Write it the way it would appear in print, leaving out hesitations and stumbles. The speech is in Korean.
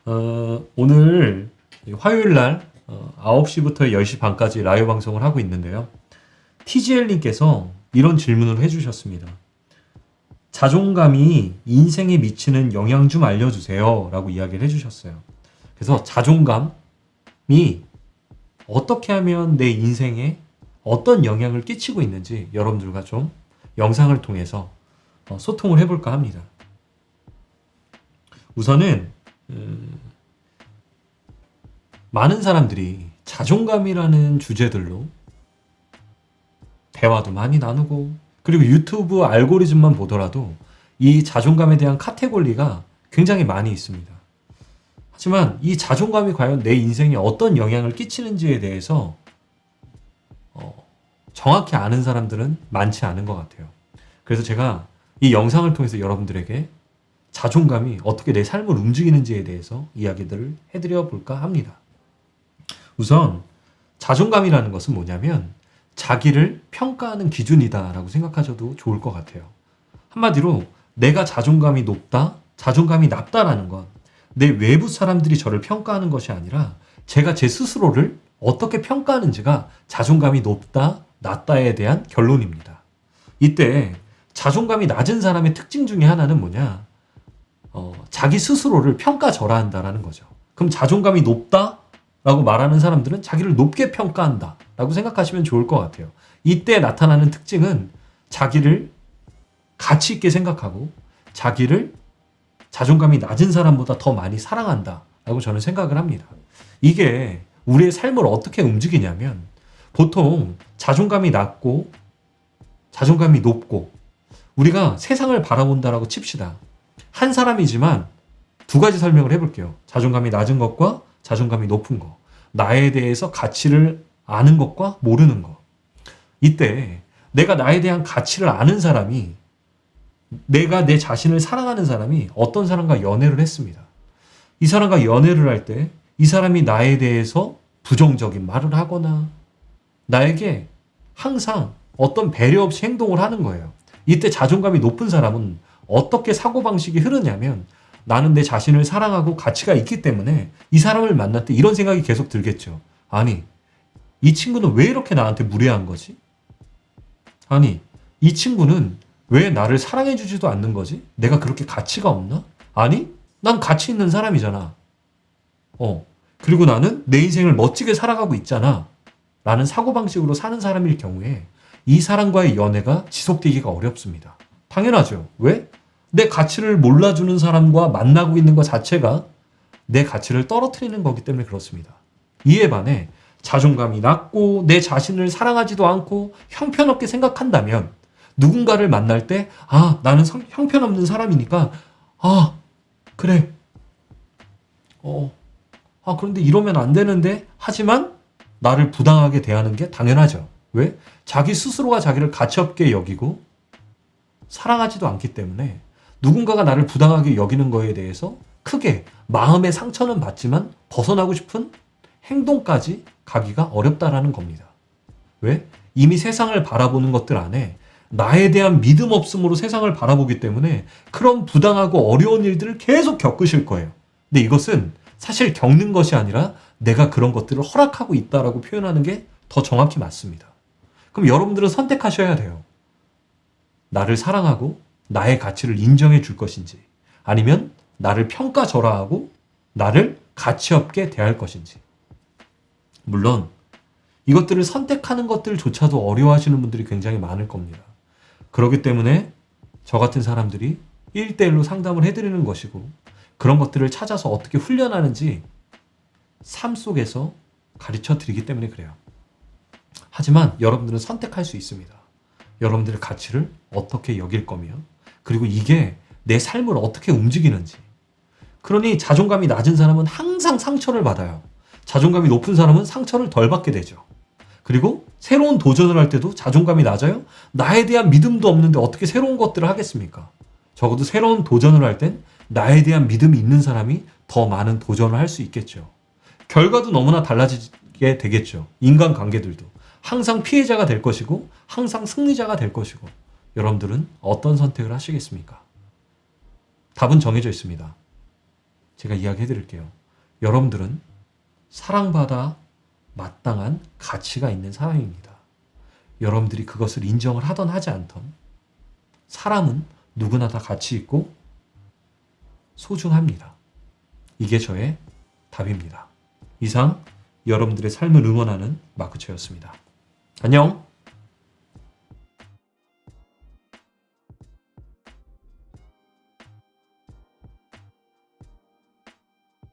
오늘 화요일 날 9시부터 10시 반까지 라이브 방송을 하고 있는데요. TGL님께서 이런 질문을 해주셨습니다. 자존감이 인생에 미치는 영향 좀 알려주세요 라고 이야기를 해주셨어요. 그래서 자존감이 어떻게 하면 내 인생에 어떤 영향을 끼치고 있는지 여러분들과 좀 영상을 통해서 소통을 해볼까 합니다. 우선은 많은 사람들이 자존감이라는 주제들로 대화도 많이 나누고, 그리고 유튜브 알고리즘만 보더라도 이 자존감에 대한 카테고리가 굉장히 많이 있습니다. 하지만 이 자존감이 과연 내 인생에 어떤 영향을 끼치는지에 대해서 정확히 아는 사람들은 많지 않은 것 같아요. 그래서 제가 이 영상을 통해서 여러분들에게 자존감이 어떻게 내 삶을 움직이는지에 대해서 이야기들을 해드려 볼까 합니다. 우선 자존감이라는 것은 뭐냐면 자기를 평가하는 기준이다라고 생각하셔도 좋을 것 같아요. 한마디로 내가 자존감이 높다, 자존감이 낮다라는 건 내 외부 사람들이 저를 평가하는 것이 아니라 제가 제 스스로를 어떻게 평가하는지가 자존감이 높다, 낮다에 대한 결론입니다. 이때 자존감이 낮은 사람의 특징 중에 하나는 뭐냐? 자기 스스로를 평가절하한다라는 거죠. 그럼 자존감이 높다라고 말하는 사람들은 자기를 높게 평가한다라고 생각하시면 좋을 것 같아요. 이때 나타나는 특징은 자기를 가치 있게 생각하고 자기를 자존감이 낮은 사람보다 더 많이 사랑한다라고 저는 생각을 합니다. 이게 우리의 삶을 어떻게 움직이냐면 보통 자존감이 낮고 자존감이 높고 우리가 세상을 바라본다라고 칩시다. 한 사람이지만 두 가지 설명을 해볼게요. 자존감이 낮은 것과 자존감이 높은 것. 나에 대해서 가치를 아는 것과 모르는 것. 이때 내가 나에 대한 가치를 아는 사람이, 내가 내 자신을 사랑하는 사람이 어떤 사람과 연애를 했습니다. 이 사람과 연애를 할 때 이 사람이 나에 대해서 부정적인 말을 하거나 나에게 항상 어떤 배려 없이 행동을 하는 거예요. 이때 자존감이 높은 사람은 어떻게 사고방식이 흐르냐면 나는 내 자신을 사랑하고 가치가 있기 때문에 이 사람을 만날 때 이런 생각이 계속 들겠죠. 아니, 이 친구는 왜 이렇게 나한테 무례한 거지? 아니, 이 친구는 왜 나를 사랑해주지도 않는 거지? 내가 그렇게 가치가 없나? 아니, 난 가치 있는 사람이잖아. 그리고 나는 내 인생을 멋지게 살아가고 있잖아. 라는 사고방식으로 사는 사람일 경우에 이 사람과의 연애가 지속되기가 어렵습니다. 당연하죠. 왜? 내 가치를 몰라주는 사람과 만나고 있는 것 자체가 내 가치를 떨어뜨리는 거기 때문에 그렇습니다. 이에 반해 자존감이 낮고 내 자신을 사랑하지도 않고 형편없게 생각한다면 누군가를 만날 때 나는 형편없는 사람이니까 그래. 그런데 이러면 안 되는데 하지만 나를 부당하게 대하는 게 당연하죠. 왜? 자기 스스로가 자기를 가치없게 여기고 사랑하지도 않기 때문에 누군가가 나를 부당하게 여기는 거에 대해서 크게 마음의 상처는 받지만 벗어나고 싶은 행동까지 가기가 어렵다라는 겁니다. 왜? 이미 세상을 바라보는 것들 안에 나에 대한 믿음 없음으로 세상을 바라보기 때문에 그런 부당하고 어려운 일들을 계속 겪으실 거예요. 근데 이것은 사실 겪는 것이 아니라 내가 그런 것들을 허락하고 있다라고 표현하는 게 더 정확히 맞습니다. 그럼 여러분들은 선택하셔야 돼요. 나를 사랑하고 나의 가치를 인정해 줄 것인지, 아니면 나를 평가절하하고 나를 가치 없게 대할 것인지. 물론 이것들을 선택하는 것들조차도 어려워하시는 분들이 굉장히 많을 겁니다. 그렇기 때문에 저 같은 사람들이 1대1로 상담을 해드리는 것이고, 그런 것들을 찾아서 어떻게 훈련하는지 삶 속에서 가르쳐 드리기 때문에 그래요. 하지만 여러분들은 선택할 수 있습니다. 여러분들의 가치를 어떻게 여길 거며, 그리고 이게 내 삶을 어떻게 움직이는지. 그러니 자존감이 낮은 사람은 항상 상처를 받아요. 자존감이 높은 사람은 상처를 덜 받게 되죠. 그리고 새로운 도전을 할 때도 자존감이 낮아요? 나에 대한 믿음도 없는데 어떻게 새로운 것들을 하겠습니까? 적어도 새로운 도전을 할 땐 나에 대한 믿음이 있는 사람이 더 많은 도전을 할 수 있겠죠. 결과도 너무나 달라지게 되겠죠. 인간관계들도. 항상 피해자가 될 것이고 항상 승리자가 될 것이고. 여러분들은 어떤 선택을 하시겠습니까? 답은 정해져 있습니다. 제가 이야기해 드릴게요. 여러분들은 사랑받아 마땅한 가치가 있는 사람입니다. 여러분들이 그것을 인정을 하던 하지 않던 사람은 누구나 다 가치 있고 소중합니다. 이게 저의 답입니다. 이상 여러분들의 삶을 응원하는 마크초였습니다. 안녕!